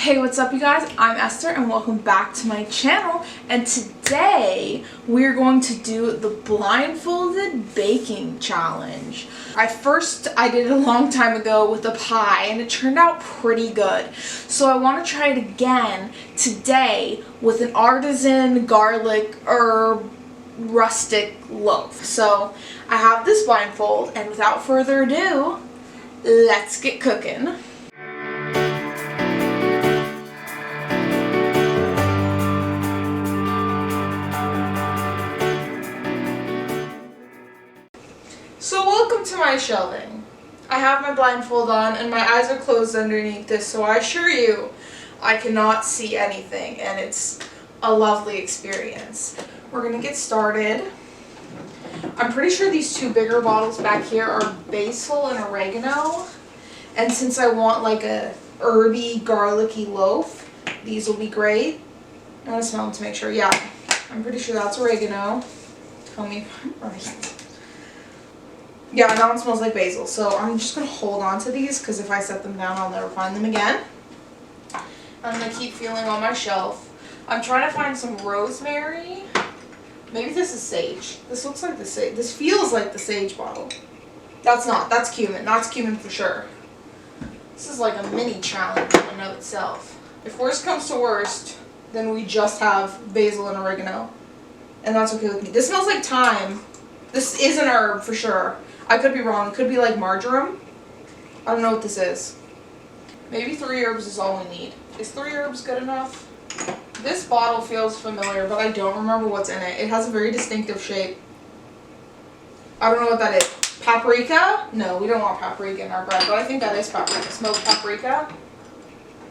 Hey, what's up you guys? I'm Esther and welcome back to my channel, and today we're going to do the blindfolded baking challenge. I did it a long time ago with a pie and it turned out pretty good. So I want to try it again today with an artisan garlic herb rustic loaf. So I have this blindfold, and without further ado, let's get cooking. So welcome to my shelving. I have my blindfold on and my eyes are closed underneath this, so I assure you I cannot see anything, and it's a lovely experience. We're gonna get started. I'm pretty sure these two bigger bottles back here are basil and oregano, and since I want like a herby garlicky loaf, these will be great. I'm gonna smell them to make sure. Yeah, I'm pretty sure that's oregano. Tell me if I'm right. Yeah, that one smells like basil, so I'm just going to hold on to these because if I set them down, I'll never find them again. I'm going to keep feeling on my shelf. I'm trying to find some rosemary. Maybe this is sage. This looks like the sage. This feels like the sage bottle. That's not. That's cumin. That's cumin for sure. This is like a mini challenge in and of itself. If worst comes to worst, then we just have basil and oregano. And that's okay with me. This smells like thyme. This is an herb for sure. I could be wrong. It could be like marjoram. I don't know what this is. Maybe 3 herbs is all we need. Is 3 herbs good enough? This bottle feels familiar, but I don't remember what's in it. It has a very distinctive shape. I don't know what that is. Paprika? No, we don't want paprika in our bread, but I think that is paprika. Smoked paprika.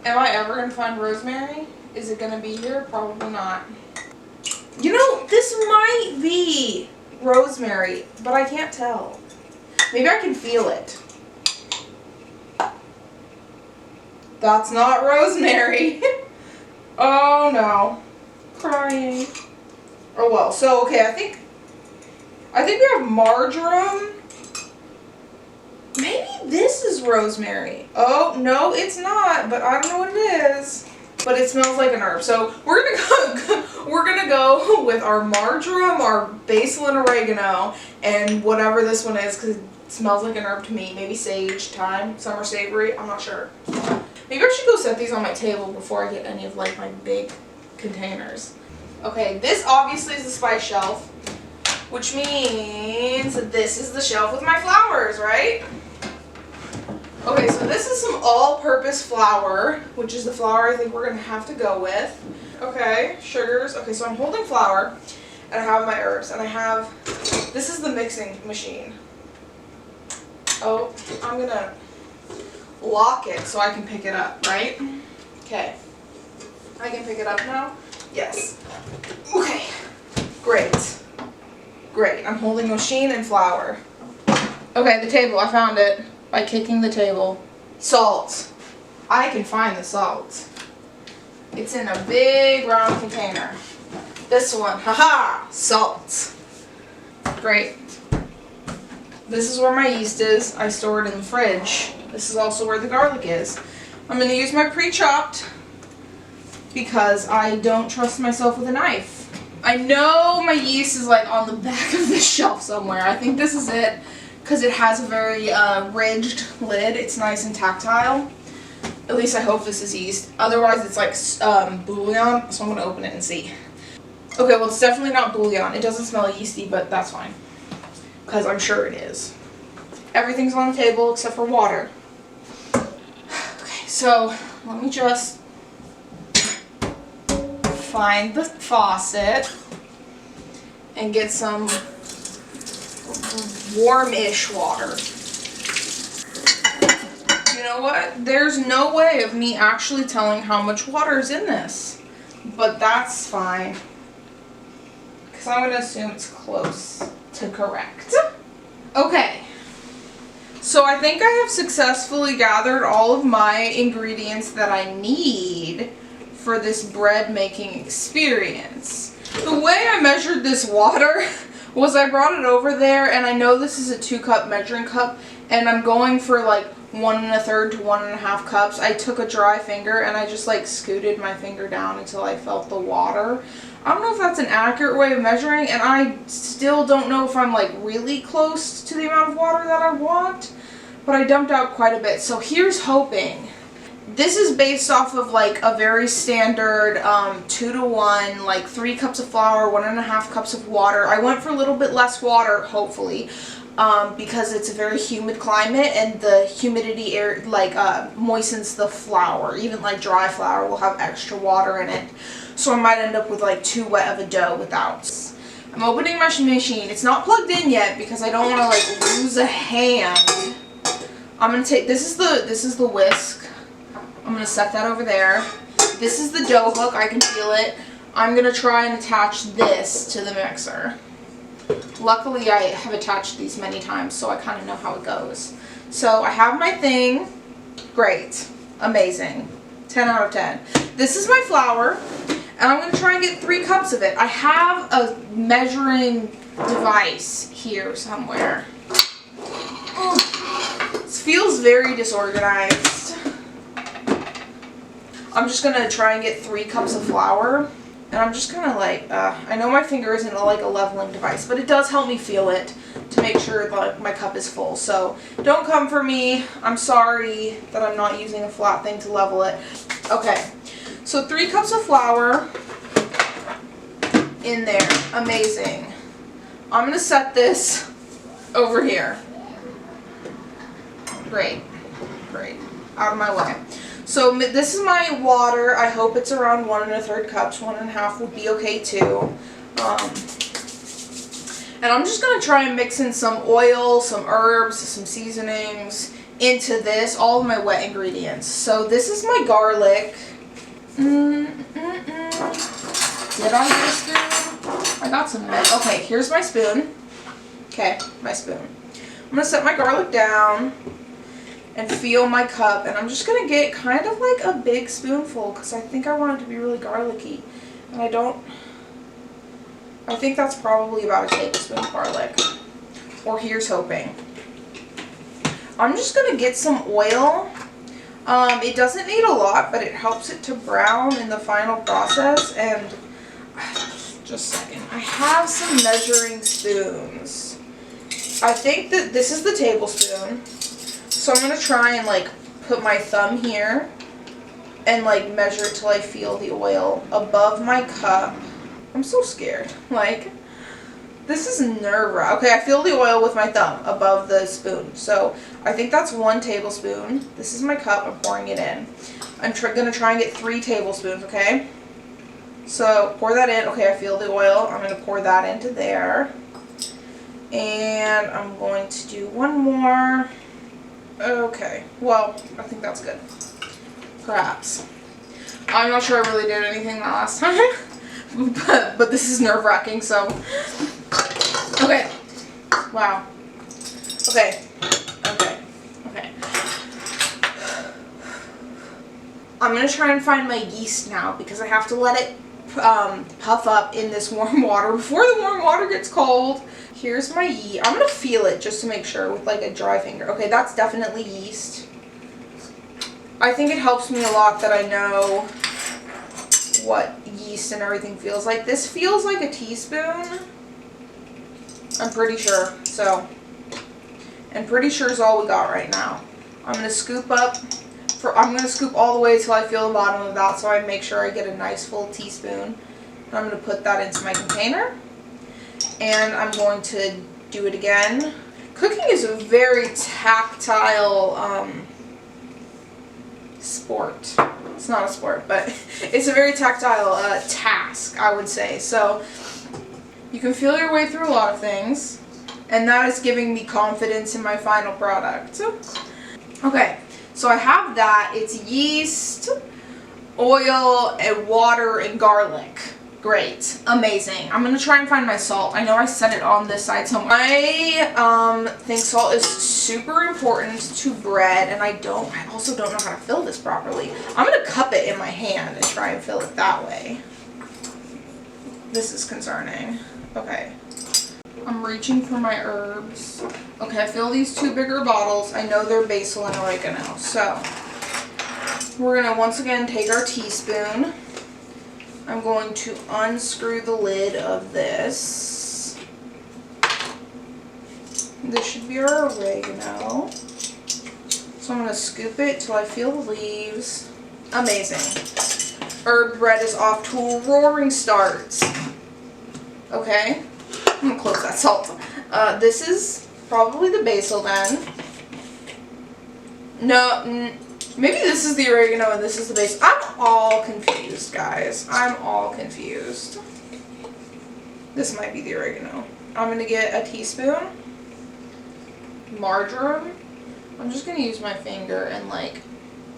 Am I ever going to find rosemary? Is it going to be here? Probably not. You know, this might be rosemary, but I can't tell. Maybe I can feel it. That's not rosemary. Oh no. Crying. Oh well, so okay, I think we have marjoram. Maybe this is rosemary. Oh no, it's not, but I don't know what it is. But it smells like an herb. So we're gonna go with our marjoram, our basil and oregano, and whatever this one is, because it smells like an herb to me. Maybe sage, thyme, summer savory. I'm not sure. Maybe I should go set these on my table before I get any of like my big containers. Okay, this obviously is the spice shelf, which means that this is the shelf with my flowers, right? Okay, so this is some all-purpose flour, which is the flour I think we're going to have to go with. Okay, sugars. Okay, so I'm holding flour, and I have my herbs, and I have, this is the mixing machine. Oh, I'm going to lock it so I can pick it up, right? Okay. I can pick it up now? Yes. Okay, great. Great, I'm holding machine and flour. Okay, the table, I found it. By kicking the table. Salt. I can find the salt. It's in a big round container. This one. Haha! Salt. Great. This is where my yeast is. I store it in the fridge. This is also where the garlic is. I'm going to use my pre-chopped because I don't trust myself with a knife. I know my yeast is like on the back of this shelf somewhere. I think this is it. Because it has a very ridged lid. It's nice and tactile. At least I hope this is yeast. Otherwise it's like bouillon, so I'm going to open it and see. Okay, well it's definitely not bouillon. It doesn't smell yeasty, but that's fine. Because I'm sure it is. Everything's on the table except for water. Okay, so let me just find the faucet and get some warm-ish water. You know what? There's no way of me actually telling how much water is in this. But that's fine. Because I'm going to assume it's close to correct. Okay. So I think I have successfully gathered all of my ingredients that I need for this bread making experience. The way I measured this water was I brought it over there, and I know this is a 2-cup measuring cup, and I'm going for like 1 1/3 to 1 1/2 cups. I took a dry finger and I just like scooted my finger down until I felt the water. I don't know if that's an accurate way of measuring, and I still don't know if I'm like really close to the amount of water that I want, but I dumped out quite a bit. So here's hoping. This is based off of like a very standard 2 to 1, like 3 cups of flour, 1 1/2 cups of water. I went for a little bit less water, hopefully, because it's a very humid climate and the humidity air like moistens the flour. Even like dry flour will have extra water in it. So I might end up with like too wet of a dough without. I'm opening my machine. It's not plugged in yet because I don't want to like lose a hand. I'm gonna take, this is the whisk. I'm gonna set that over there. This is the dough hook, I can feel it. I'm gonna try and attach this to the mixer. Luckily I have attached these many times, so I kind of know how it goes. So I have my thing. Great. Amazing. 10 out of 10. This is my flour, and I'm gonna try and get 3 cups of it. I have a measuring device here somewhere. Oh, this feels very disorganized. I'm just gonna try and get 3 cups of flour, and I'm just gonna like, I know my finger isn't like a leveling device, but it does help me feel it to make sure that my cup is full. So don't come for me. I'm sorry that I'm not using a flat thing to level it. Okay, so 3 cups of flour in there. Amazing. I'm gonna set this over here. Great, great. Out of my way. So this is my water. I hope it's around 1 1/3 cups. 1 1/2 would be okay too. And I'm just going to try and mix in some oil, some herbs, some seasonings into this, all of my wet ingredients. So this is my garlic. Did I get a spoon? I got some. Okay, here's my spoon. Okay, my spoon. I'm going to set my garlic down and feel my cup, and I'm just going to get kind of like a big spoonful because I think I want it to be really garlicky, and I think that's probably about a tablespoon of garlic, or here's hoping. I'm just going to get some oil. It doesn't need a lot, but it helps it to brown in the final process, and just a second, I have some measuring spoons. I think that this is the tablespoon. So I'm going to try and like put my thumb here and like measure it till I feel the oil above my cup. I'm so scared. Like, this is nerve-wracking. Okay, I feel the oil with my thumb above the spoon. So I think that's 1 tablespoon. This is my cup. I'm pouring it in. I'm going to try and get 3 tablespoons, okay? So pour that in. Okay, I feel the oil. I'm going to pour that into there. And I'm going to do 1 more. Okay, well, I think that's good. Perhaps. I'm not sure I really did anything that last time, but this is nerve-wracking, so. Okay. Wow. Okay. Okay. Okay. I'm going to try and find my yeast now because I have to let it puff up in this warm water before the warm water gets cold. Here's my yeast. I'm going to feel it just to make sure with like a dry finger. Okay, that's definitely yeast. I think it helps me a lot that I know what yeast and everything feels like. This feels like a teaspoon. I'm pretty sure. So, and pretty sure is all we got right now. I'm going to scoop up. I'm going to scoop all the way till I feel the bottom of that so I make sure I get a nice full teaspoon. And I'm going to put that into my container. And I'm going to do it again. Cooking is a very tactile sport. It's not a sport, but it's a very tactile task, I would say. So you can feel your way through a lot of things, and that is giving me confidence in my final product. Okay, so I have that. It's yeast, oil, and water, and garlic. Great. Amazing. I'm going to try and find my salt. I know I set it on this side somewhere. I think salt is super important to bread, and I also don't know how to fill this properly. I'm going to cup it in my hand and try and fill it that way. This is concerning. Okay. I'm reaching for my herbs. Okay, I fill these 2 bigger bottles. I know they're basil and oregano. So, we're going to once again take our teaspoon. I'm going to unscrew the lid of this. This should be our oregano. So I'm going to scoop it till I feel the leaves. Amazing. Herb bread is off to a roaring start. Okay. I'm going to close that salt. This is probably the basil then. No, maybe this is the oregano and this is the basil. I'm all confused, guys. I'm all confused. This might be the oregano. I'm going to get a teaspoon. Marjoram. I'm just going to use my finger and like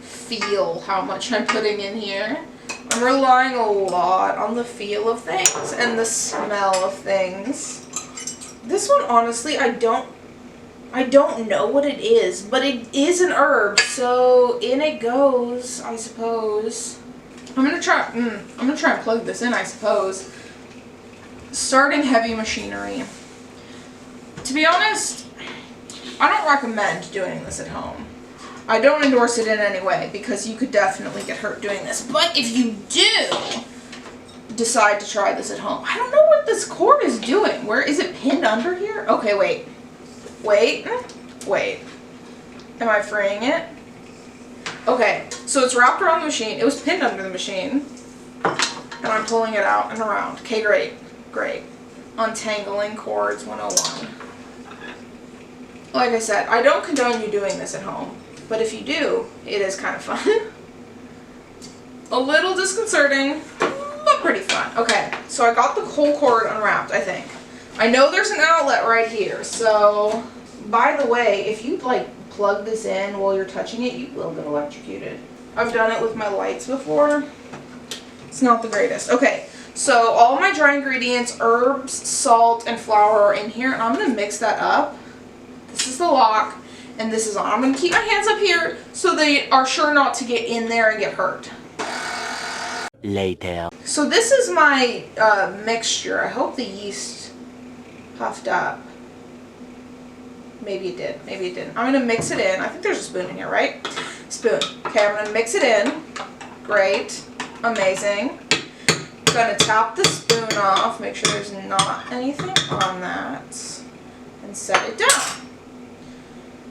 feel how much I'm putting in here. I'm relying a lot on the feel of things and the smell of things. This one, honestly, I don't know what it is, but it is an herb, so in it goes, I suppose. I'm gonna try and plug this in, I suppose. Starting heavy machinery. To be honest, I don't recommend doing this at home. I don't endorse it in any way because you could definitely get hurt doing this. But if you do decide to try this at home, I don't know what this cord is doing. Where is it pinned under here? Okay, wait. Am I freeing it? Okay, so it's wrapped around the machine. It was pinned under the machine. And I'm pulling it out and around. Okay, great. Untangling cords 101. Like I said, I don't condone you doing this at home. But if you do, it is kind of fun. A little disconcerting, but pretty fun. Okay, so I got the whole cord unwrapped, I think. I know there's an outlet right here, so by the way, if you like plug this in while you're touching it, you will get electrocuted. I've done it with my lights before. It's not the greatest. Okay, so all my dry ingredients, herbs, salt, and flour are in here, and I'm gonna mix that up. This is the lock, and this is on. I'm gonna keep my hands up here so they are sure not to get in there and get hurt. Later. So this is my mixture. I hope the yeast puffed up. Maybe it did. Maybe it didn't. I'm going to mix it in. I think there's a spoon in here, right? Spoon. Okay, I'm going to mix it in. Great. Amazing. I'm going to tap the spoon off. Make sure there's not anything on that. And set it down.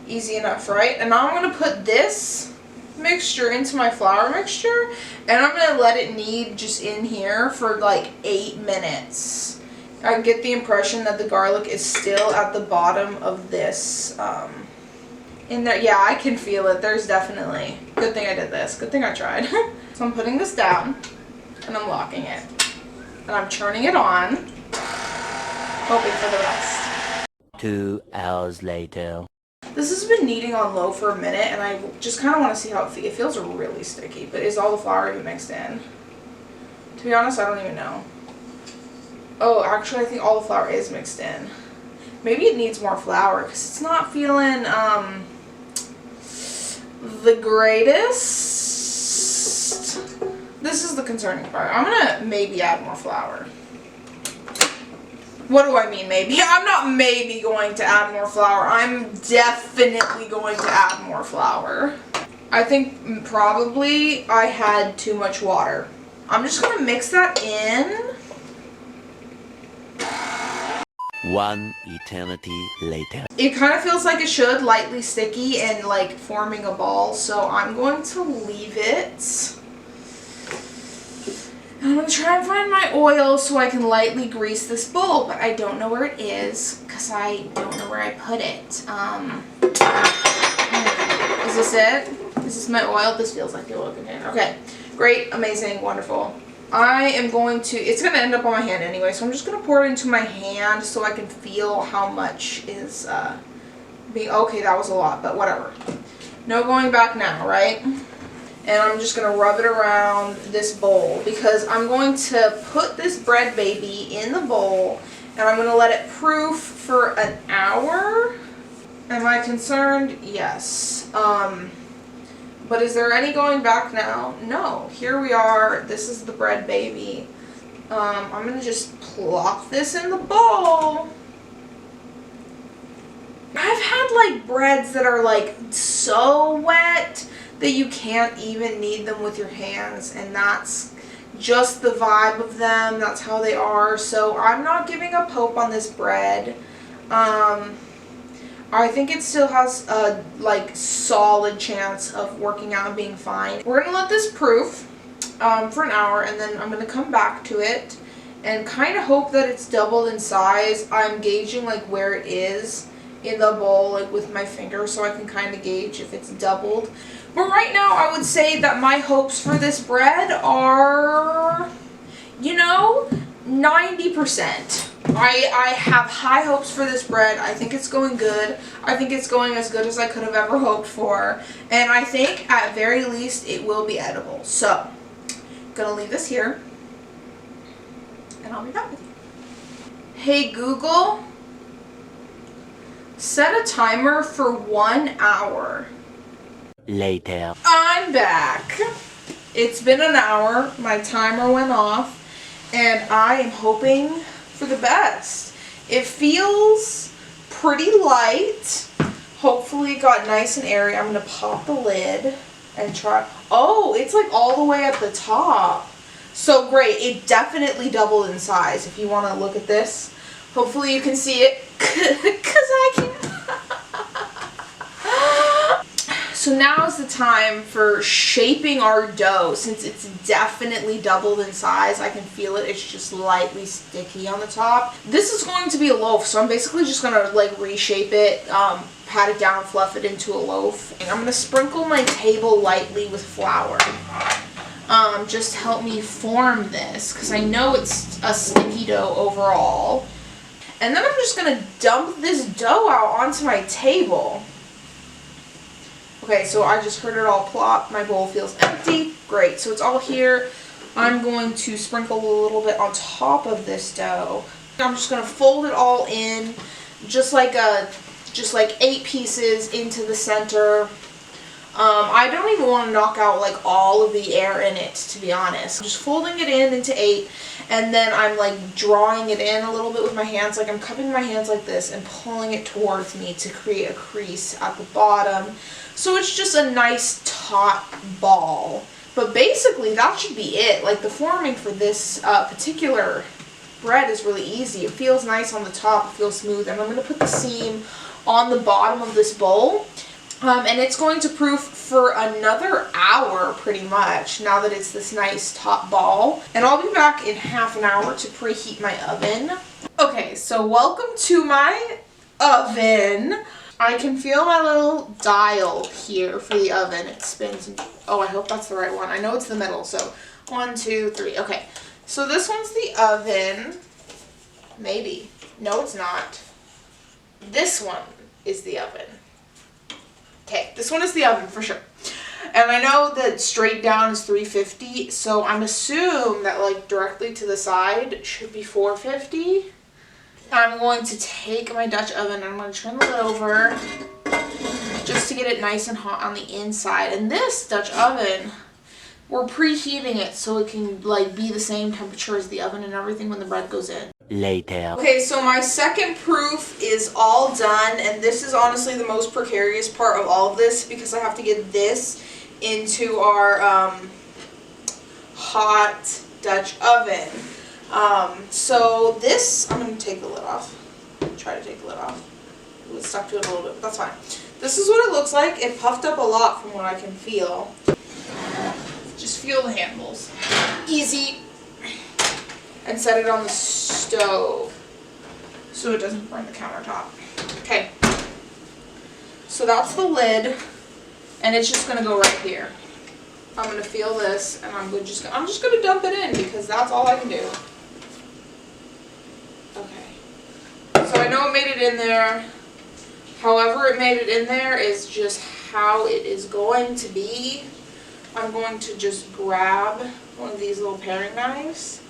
Easy enough, right? And now I'm going to put this mixture into my flour mixture, and I'm going to let it knead just in here for like 8 minutes. I get the impression that the garlic is still at the bottom of this in there. Yeah, I can feel it. There's definitely, good thing I did this, good thing I tried. So I'm putting this down and I'm locking it and I'm turning it on, hoping for the best. 2 hours later. This has been kneading on low for a minute, and I just kind of want to see how it feels. It feels really sticky, but is all the flour even mixed in? To be honest, I don't even know. Oh, actually, I think all the flour is mixed in. Maybe it needs more flour, because it's not feeling, the greatest. This is the concerning part. I'm going to maybe add more flour. What do I mean maybe? I'm not maybe going to add more flour. I'm definitely going to add more flour. I think probably I had too much water. I'm just going to mix that in. 1 eternity later. It kind of feels like it should, lightly sticky and like forming a ball, so I'm going to leave it. I'm going to try and find my oil so I can lightly grease this bowl, but I don't know where it is because I don't know where I put it. Is this it? Is this my oil? This feels like the oil container. Okay, great, amazing, wonderful. I am going to, it's going to end up on my hand anyway, so I'm just going to pour it into my hand so I can feel how much is being, okay, that was a lot, but whatever. No going back now, right? And I'm just going to rub it around this bowl because I'm going to put this bread baby in the bowl and I'm going to let it proof for an hour. Am I concerned? Yes. But is there any going back now? No. Here we are. This is the bread baby. I'm going to just plop this in the bowl. I've had like breads that are like so wet that you can't even knead them with your hands, and that's just the vibe of them. That's how they are. So I'm not giving up hope on this bread. I think it still has a like solid chance of working out and being fine. We're gonna let this proof for an hour, and then I'm gonna come back to it and kind of hope that it's doubled in size. I'm gauging like where it is in the bowl like with my finger, so I can kind of gauge if it's doubled. But right now I would say that my hopes for this bread are, you know, 90%. I have high hopes for this bread. I think it's going good. I think it's going as good as I could have ever hoped for. And I think at very least it will be edible. So, I'm gonna leave this here. And I'll be back with you. Hey Google, set a timer for 1 hour. Later. I'm back. It's been an hour. My timer went off. And I am hoping for the best. It feels pretty light. Hopefully it got nice and airy. I'm going to pop the lid and try. Oh, it's like all the way at the top. So great. It definitely doubled in size. If you want to look at this. Hopefully you can see it. Because I can't. So now is the time for shaping our dough. Since it's definitely doubled in size, I can feel it. It's just lightly sticky on the top. This is going to be a loaf, so I'm basically just going to like reshape it, pat it down, fluff it into a loaf. And I'm going to sprinkle my table lightly with flour. Just help me form this, because I know it's a sticky dough overall. And then I'm just going to dump this dough out onto my table. Okay, so I just heard it all plop. My bowl feels empty. Great, so it's all here. I'm going to sprinkle a little bit on top of this dough. I'm just going to fold it all in, just like 8 pieces into the center. I don't even want to knock out like all of the air in it, to be honest. I'm just folding it in into 8, and then I'm like drawing it in a little bit with my hands. Like I'm cupping my hands like this and pulling it towards me to create a crease at the bottom. So it's just a nice taut ball. But basically that should be it. Like the forming for this particular bread is really easy. It feels nice on the top, it feels smooth. And I'm going to put the seam on the bottom of this bowl. And it's going to proof for another hour pretty much, now that it's this nice top ball. And I'll be back in half an hour to preheat my oven. Okay, so welcome to my oven. I can feel my little dial here for the oven. It spins. Oh, I hope that's the right one. I know it's the middle, so 1, 2, 3. Okay, so this one's the oven. Maybe. No, it's not. This one is the oven. Okay, this one is the oven for sure. And I know that straight down is 350, so I'm assuming that like directly to the side should be 450. I'm going to take my Dutch oven and I'm going to turn the lid over just to get it nice and hot on the inside. And this Dutch oven, we're preheating it so it can like be the same temperature as the oven and everything when the bread goes in. Later. Okay, so my second proof is all done, and this is honestly the most precarious part of all of this because I have to get this into our hot Dutch oven. So this, I'm going to take the lid off. Try to take the lid off. It was stuck to it a little bit, but that's fine. This is what it looks like. It puffed up a lot from what I can feel. Just feel the handles. Easy. And set it on the stove so it doesn't burn the countertop. Okay. So that's the lid, and it's just going to go right here. I'm going to feel this, and I'm just going to dump it in because that's all I can do. Okay. So I know it made it in there. However it made it in there is just how it is going to be. I'm going to just grab one of these little paring knives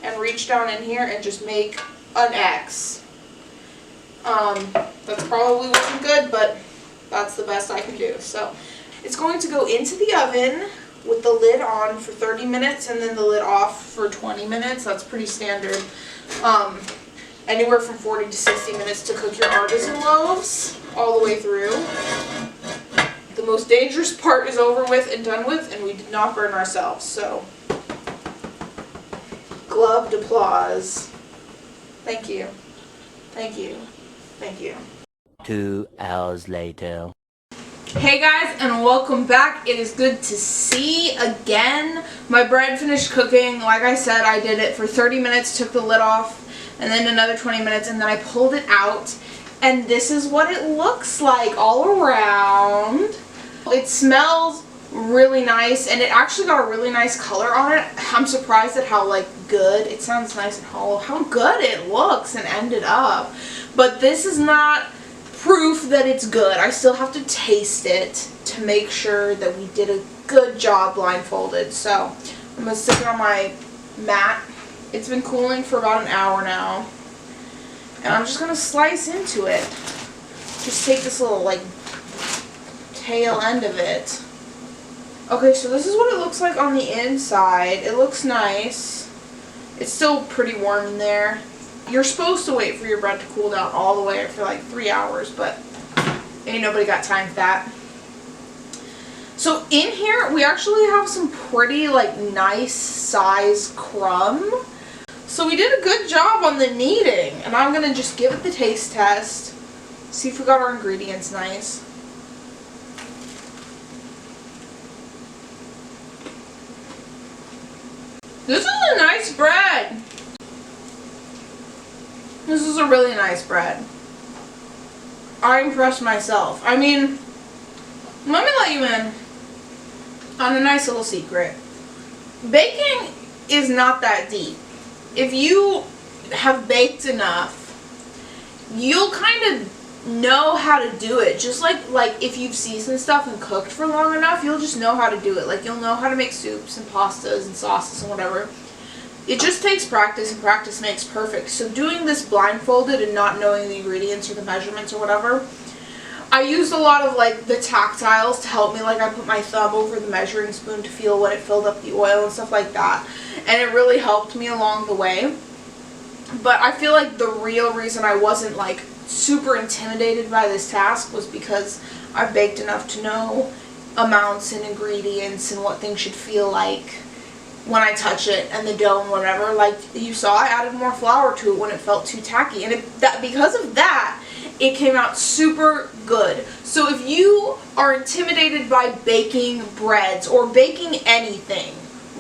and reach down in here and just make an X. That's probably wasn't good, but that's the best I can do. So it's going to go into the oven with the lid on for 30 minutes and then the lid off for 20 minutes. That's pretty standard. Anywhere from 40 to 60 minutes to cook your artisan loaves. all the way through. The most dangerous part is over with and done with, and we did not burn ourselves, so gloved applause. Thank you. Thank you. Thank you. 2 hours later. Hey guys, and welcome back. It is good to see again. My bread finished cooking. Like I said, I did it for 30 minutes, took the lid off, and then another 20 minutes, and then I pulled it out. And this is what it looks like all around. It smells really nice, and it actually got a really nice color on it. I'm surprised at how good, it sounds nice and hollow, how good it looks and ended up. But this is not proof that it's good. I still have to taste it to make sure that we did a good job blindfolded. So I'm going to stick it on my mat. It's been cooling for about an hour now. And I'm just going to slice into it. Just take this little tail end of it. Okay, so this is what it looks like on the inside. It looks nice. It's still pretty warm in there. You're supposed to wait for your bread to cool down all the way for 3 hours, but ain't nobody got time for that. So in here, we actually have some pretty nice size crumb. So we did a good job on the kneading, and I'm gonna just give it the taste test. See if we got our ingredients nice. This is a nice bread. This is a really nice bread. I impressed myself. I mean, let me let you in on a nice little secret. Baking is not that deep. If you have baked enough, you'll kind of know how to do it. Just like if you've seasoned stuff and cooked for long enough, you'll just know how to do it. You'll know how to make soups and pastas and sauces and whatever. It just takes practice, and practice makes perfect. So doing this blindfolded and not knowing the ingredients or the measurements or whatever, I used a lot of the tactiles to help me. I put my thumb over the measuring spoon to feel when it filled up the oil and stuff like that. And it really helped me along the way. But I feel like the real reason I wasn't super intimidated by this task was because I've baked enough to know amounts and ingredients and what things should feel like when I touch it, and the dough and whatever. Like you saw, I added more flour to it when it felt too tacky, and because of that, it came out super good. So if you are intimidated by baking breads or baking anything,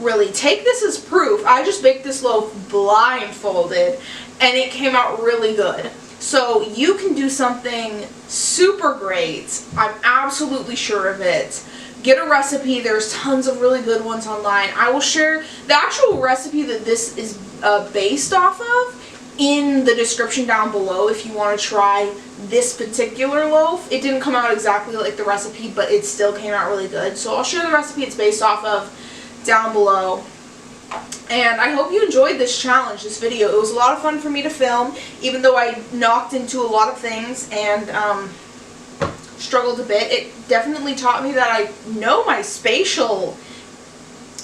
really, take this as proof. I just baked this loaf blindfolded, and it came out really good. So you can do something super great. I'm absolutely sure of it. Get a recipe. There's tons of really good ones online. I will share the actual recipe that this is based off of in the description down below if you want to try this particular loaf. It didn't come out exactly like the recipe, but it still came out really good. So I'll share the recipe it's based off of down below. And I hope you enjoyed this challenge, this video. It was a lot of fun for me to film, even though I knocked into a lot of things and struggled a bit. It definitely taught me that I know my spatial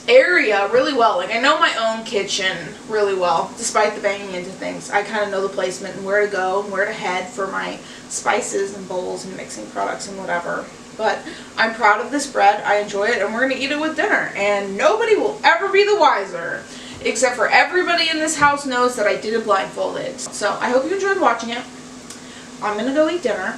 area really well. I know my own kitchen really well, despite the banging into things. I kind of know the placement and where to go and where to head for my spices and bowls and mixing products and whatever. But I'm proud of this bread. I enjoy it, and we're going to eat it with dinner. And nobody will ever be the wiser, except for everybody in this house knows that I did it blindfolded. So I hope you enjoyed watching it. I'm going to go eat dinner.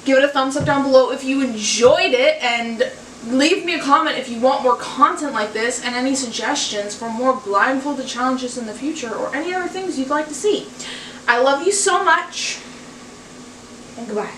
Give it a thumbs up down below if you enjoyed it, and leave me a comment if you want more content like this and any suggestions for more blindfolded challenges in the future or any other things you'd like to see. I love you so much, and goodbye.